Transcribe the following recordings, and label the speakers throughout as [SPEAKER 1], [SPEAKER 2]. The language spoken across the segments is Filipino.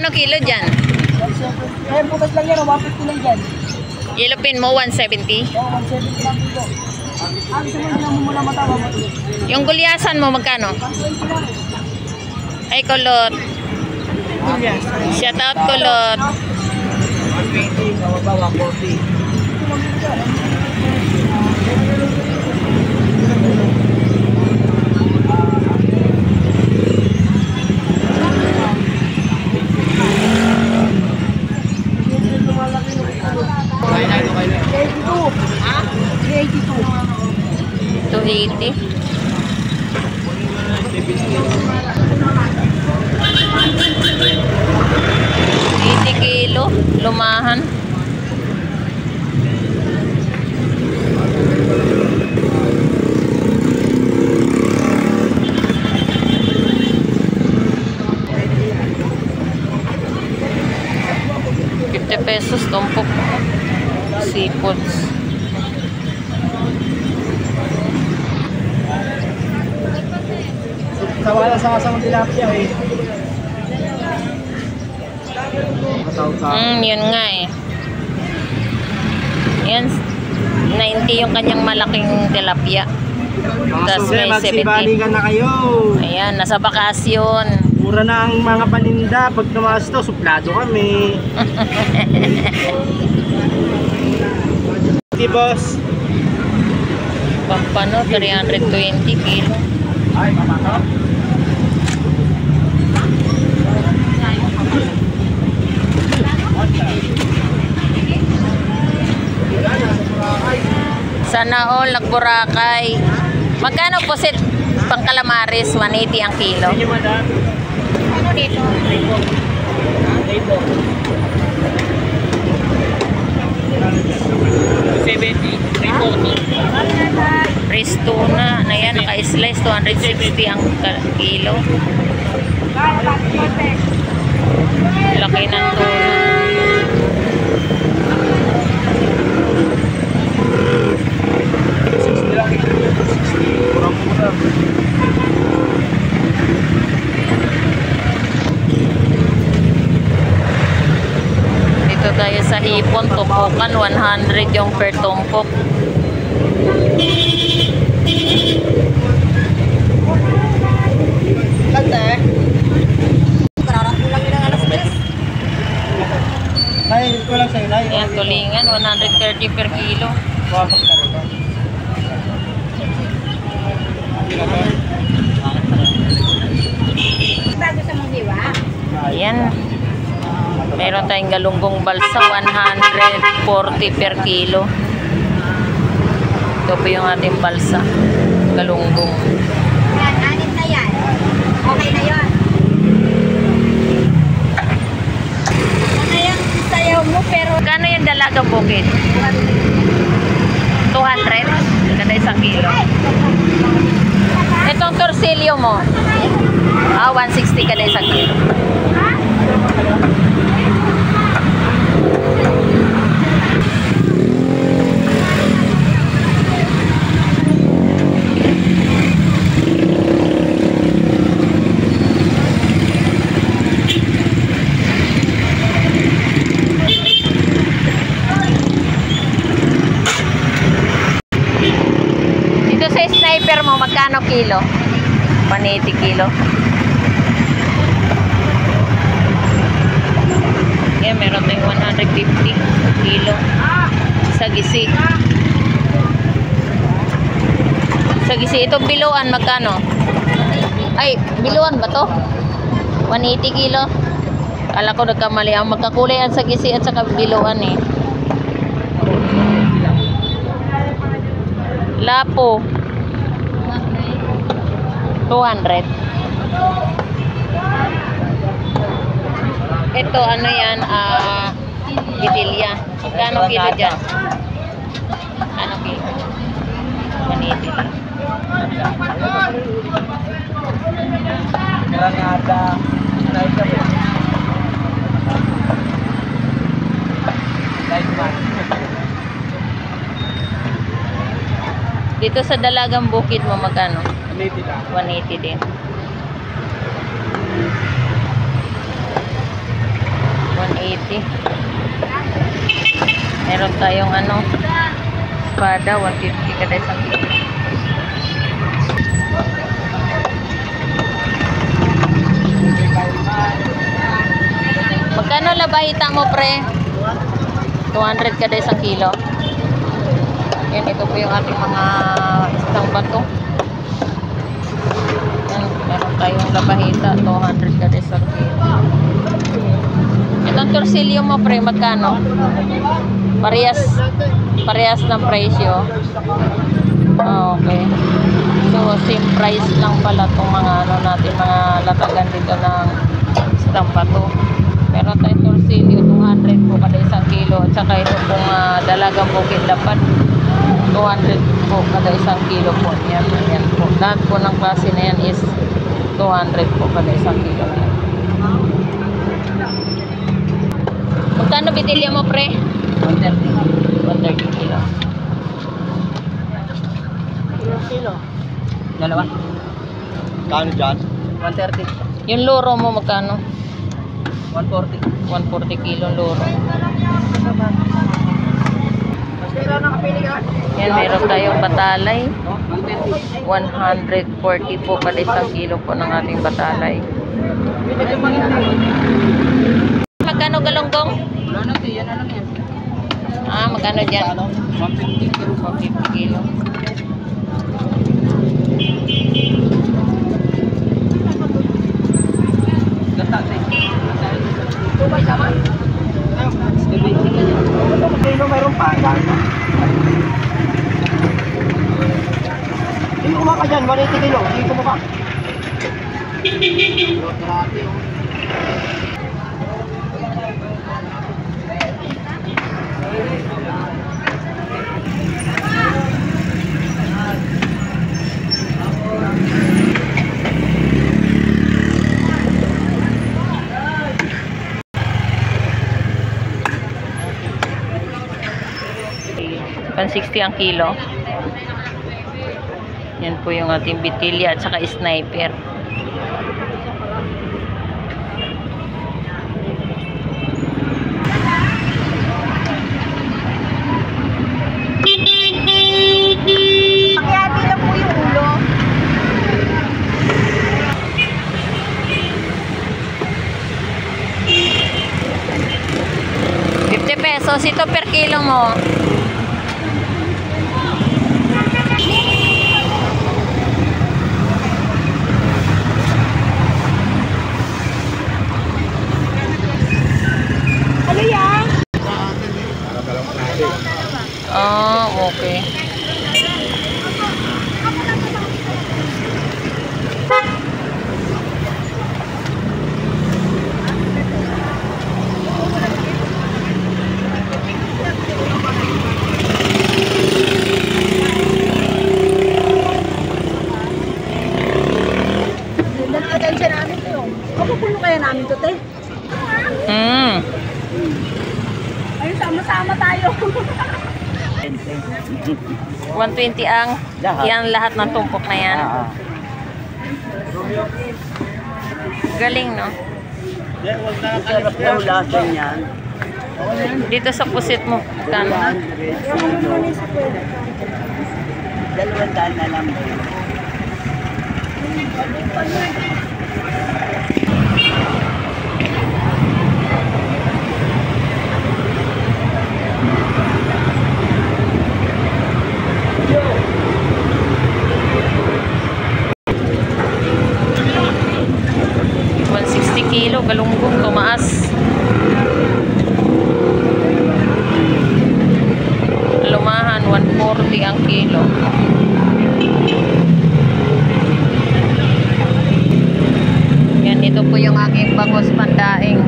[SPEAKER 1] Magkano kilo dyan?
[SPEAKER 2] Eh, bukas lang yan, 150 lang dyan.
[SPEAKER 1] Yellowfin mo, 170.
[SPEAKER 2] Oo, 170 lang kilo. Ang sunod lang mo muna matawa mo.
[SPEAKER 1] Yung gulyasan mo, magkano?
[SPEAKER 2] 120 lang.
[SPEAKER 1] Ay, kulot. Shout out, kulot.
[SPEAKER 2] 120, mababa, 140. $280. 80 kilo, lumahan. $50 tumpok seafoods. Sawala sa kasama tilapia eh.
[SPEAKER 1] Yun nga eh. Yan, 90 yung kanyang malaking tilapia. Tapos may 70.
[SPEAKER 2] Magsibalikan na kayo.
[SPEAKER 1] Ayan, nasa bakasyon.
[SPEAKER 2] Mura na ang mga paninda. Pag tumaas to, suplado kami. Okay, boss.
[SPEAKER 1] Pampano, 320 kilo.
[SPEAKER 2] Ay, mamato.
[SPEAKER 1] Sana all, Boracay. Magkano po set pang calamares? 180 ang kilo.
[SPEAKER 2] Thank you, madam.
[SPEAKER 1] Ano dito?
[SPEAKER 2] Dito. 70.
[SPEAKER 1] Fresh tuna na yan, naka-slice, 260 ang kilo. Laki ng tuna. Dito tayo sa hipon, tumpukan, 100 yung per tumpok.
[SPEAKER 2] Kante.
[SPEAKER 3] Kararating lang yun ang alas 3.
[SPEAKER 2] Nay, ito lang sa'yo, Nay.
[SPEAKER 1] Ayan, tulingan, 130 per kilo.
[SPEAKER 2] Wapak na rin.
[SPEAKER 3] Bago sa mong diwa.
[SPEAKER 1] Ayan. Meron tayong galunggong balsa, 140 per kilo. Ito po yung ating balsa. Galunggong.
[SPEAKER 3] Yan, anin na yan. Okay na yun. Ano yung sayaw mo pero...
[SPEAKER 1] Kano yung dalagang bukid? 200? Kada isang kilo. Itong torsilyo mo? 160 kada isang kilo. Dito sa sniper mo, magkano kilo? 180 kilo. Yan, meron tayong 150 kilo. Sa gisi. Sa gisi. Itong biluan, magkano? Ay, biluan ba to? 180 kilo. Kala ko nagkamali. Ang magkakulay ang sa gisi at saka biluan eh. Lapo. 200. Ito, ano yan? Bitilya. Magkano kilo dyan? Ano kilo? 180 lang.
[SPEAKER 2] Granada.
[SPEAKER 1] Dito sa Dalagang Bukid mo magkano?
[SPEAKER 2] 180 lang.
[SPEAKER 1] 180 din. Meron tayong ano, espada, 150 kada isang kilo. Magkano labahita mo, pre? 200 kada isang kilo. Yan, ito po yung ating mga isang bato. Yan, meron tayong labahita, 200 kada isang kilo. Itong torsilyo mo, pre, magkano? Parehas ng presyo. Ah, okay. So, same price lang pala itong mga ano natin, mga latagan dito ng isang bato. Meron tayong torsilyo, 200 po kada isang kilo. At saka ito pong dalagang bukid lapad, 200 po kada isang kilo po. Yan, yan po. Lahat po ng klase na yan is 200 po kada isang kilo. Magkano bitilya mo, pre? 130. 130 kilo.
[SPEAKER 2] Kilo. Dalawa. Kano dyan? 130.
[SPEAKER 1] Yung luro mo, magkano?
[SPEAKER 2] 140.
[SPEAKER 1] 140 kilo luro. Yan, meron tayong batalay. 140 po kada isang kilo po ng ating batalay. Magkano galonggong?
[SPEAKER 2] Wala na, yan na lang yan.
[SPEAKER 1] Ah, magkano dyan?
[SPEAKER 2] 150 kilo.
[SPEAKER 1] 150 kilo.
[SPEAKER 2] Mayroon pa. Hindi ko maka dyan, 180 kilo. Hindi ko maka.
[SPEAKER 1] Pan 60 ang kilo. Yan po yung ating bitilya at saka sniper.
[SPEAKER 3] Pakyati lang po yung ulo.
[SPEAKER 1] ₱50 ito per kilo mo.
[SPEAKER 3] Ano yan?
[SPEAKER 1] Ah, okay.
[SPEAKER 3] Atensya namin ito yun. Kapupulo kaya namin ito, te? Ayun, sama-sama tayo.
[SPEAKER 1] 120 ang
[SPEAKER 2] Lahat.
[SPEAKER 1] yan lahat ng tumpok na yan. Galing, no?
[SPEAKER 2] Sarap daw lasa niyan.
[SPEAKER 1] Dito sa pusit mo. Kano?
[SPEAKER 2] 200 na lang.
[SPEAKER 1] Kilo galunggong tumaas. Lumahan 140 ang kilo. Yan, ito po yung aking bangus pandaing.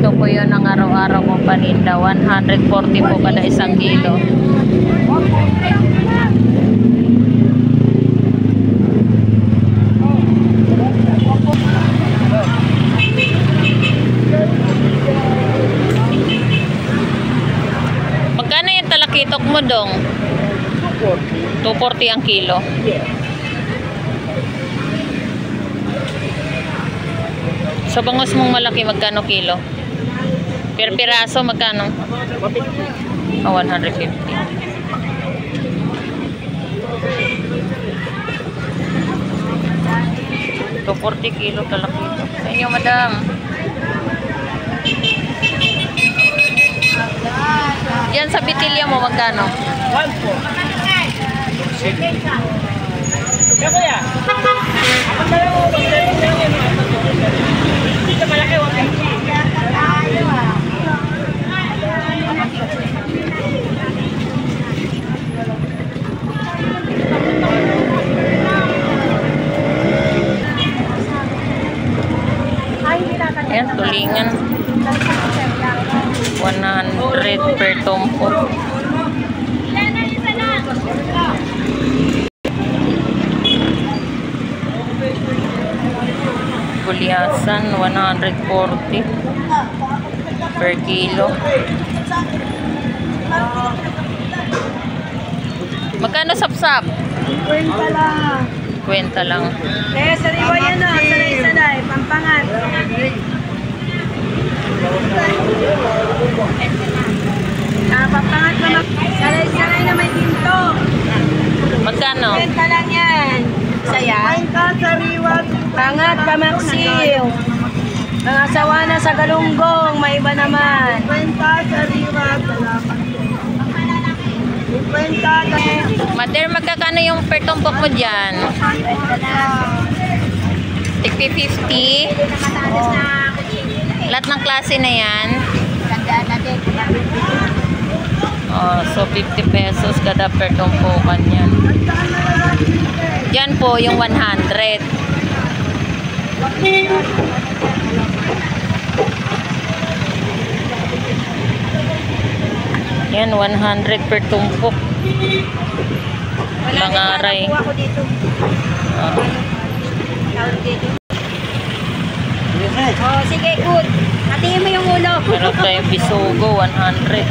[SPEAKER 1] Ito po yun ang araw-araw kong paninda. 140 po kada isang kilo. Magkano yung talakitok mo, Dong? 240 ang kilo. Sa bangus mong malaki, magkano kilo? Per piraso, magkano? 150. 240 kilo talaki ito. Sa inyo, madam. Yan sa bitilya mo, magkano?
[SPEAKER 2] 1 po. Sige. Kaya kuya, ako na lang mo, hindi ka malaki, 150.
[SPEAKER 1] Yan, tulingan. 100 per tumpok. Gulyasan, 140 per kilo. Magkano sapsap?
[SPEAKER 3] 20 lang.
[SPEAKER 1] 20 lang.
[SPEAKER 3] Eh, sariwa yan o. Sanay-sanay. Pampangat. Pampangat na sanay-sanay na may ginto.
[SPEAKER 1] Magkano?
[SPEAKER 3] 20 lang yan. Saya? 20 sariwa. Pangat, pamaksiw. Mga sawa na sa galunggong. May iba naman. 20 sariwa. Salamat. 50.
[SPEAKER 1] Mother, magkakano yung per tumpok mo dyan? Tigpi 50. Lahat ng klase na yan. Oh, so 50 pesos kada per tumpokan yan. Yan po yung 100. Yan, 100 per tumpok. Langaray.
[SPEAKER 3] Wala ko dito. Tawag dito. Oh, sige, good. Hatiin mo yung ulo.
[SPEAKER 1] Meron tayong bisugo, 100.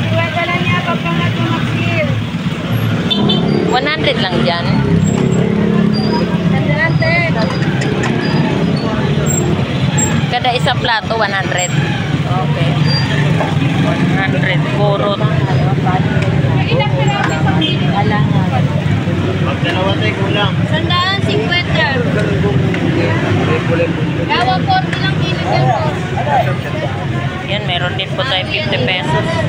[SPEAKER 3] Tuwag lang niya pagkangat mo mag-skill.
[SPEAKER 1] 100 lang dyan. Kada isang plato, 100. Okay. 100 kurot.
[SPEAKER 2] Pag dalawa tayo kulang.
[SPEAKER 3] 150. Gawa 40 lang kilo dyan.
[SPEAKER 1] Yan, meron din po tayo 50 pesos.
[SPEAKER 3] 150.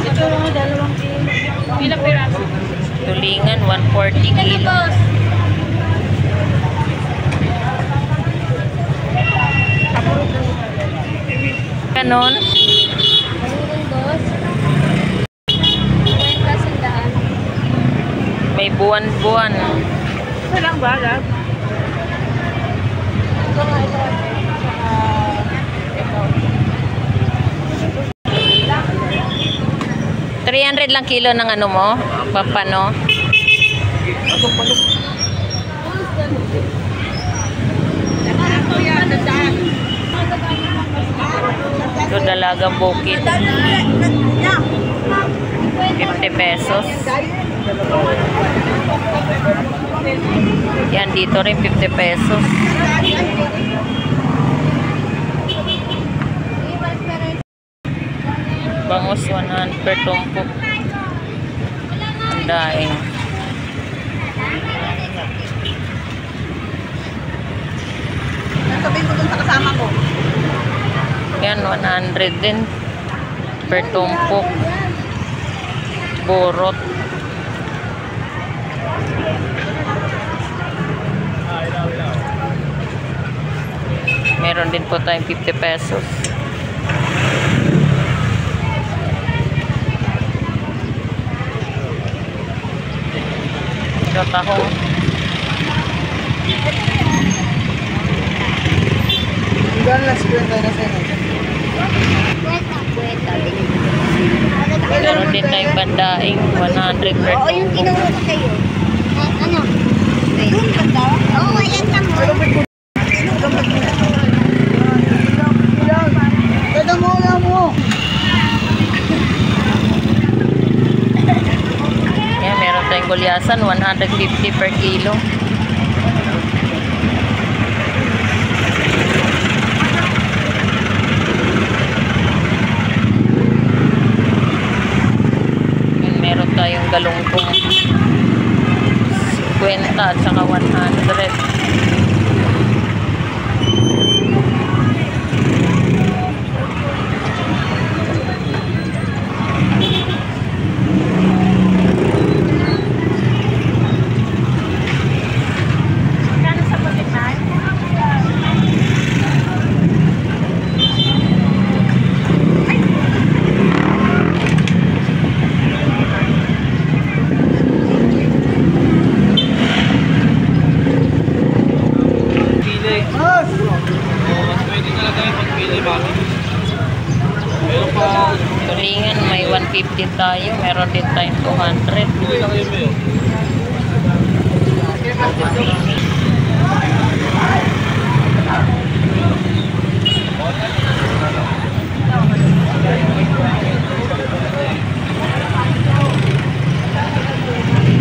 [SPEAKER 3] Ito lang, 2 kilo. Ilang piraso?
[SPEAKER 1] Tulingan, 140 kilo. Ganon. May buwan-buwan.
[SPEAKER 3] Ito lang ba, Gab?
[SPEAKER 1] 300 lang kilo ng ano mo? Papano? Ito dalagang bukid. 50 pesos. Yan, dito rin 50 pesos. Bangus 100 per tumpok. Ang daing.
[SPEAKER 3] Sabihin ko dun sa kasama ko.
[SPEAKER 1] Yan, 100 din per tumpok. Borot. Meron din po tayong 50 pesos. Ito tahong. Meron din tayong bandaing 100 per
[SPEAKER 3] Oo, yung kinuha ko sa'yo. Ano? Doon ba daw? Oo, ayan lang mo. Tada mo lang mo.
[SPEAKER 1] Labayasan, 150 per kilo. Meron tayong galungkong 50 at saka 100. Tulingan, may 150 tayo. Meron din tayong 200.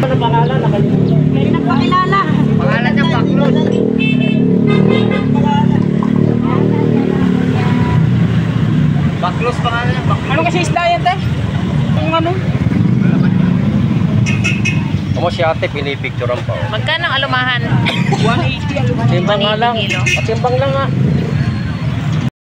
[SPEAKER 2] Ano pangalan? Nakalimutan.
[SPEAKER 3] Pakilala.
[SPEAKER 2] Pangalan niya Baklod. Baklos pangalan niya.
[SPEAKER 3] Ano kasi isda yan, te? Yung ano?
[SPEAKER 2] Amo si ate, pinipicturean pa.
[SPEAKER 1] Magkano ang alumahan?
[SPEAKER 3] 180 ang
[SPEAKER 2] Timbang nga lang.
[SPEAKER 1] kilo.
[SPEAKER 2] Patimbang lang nga.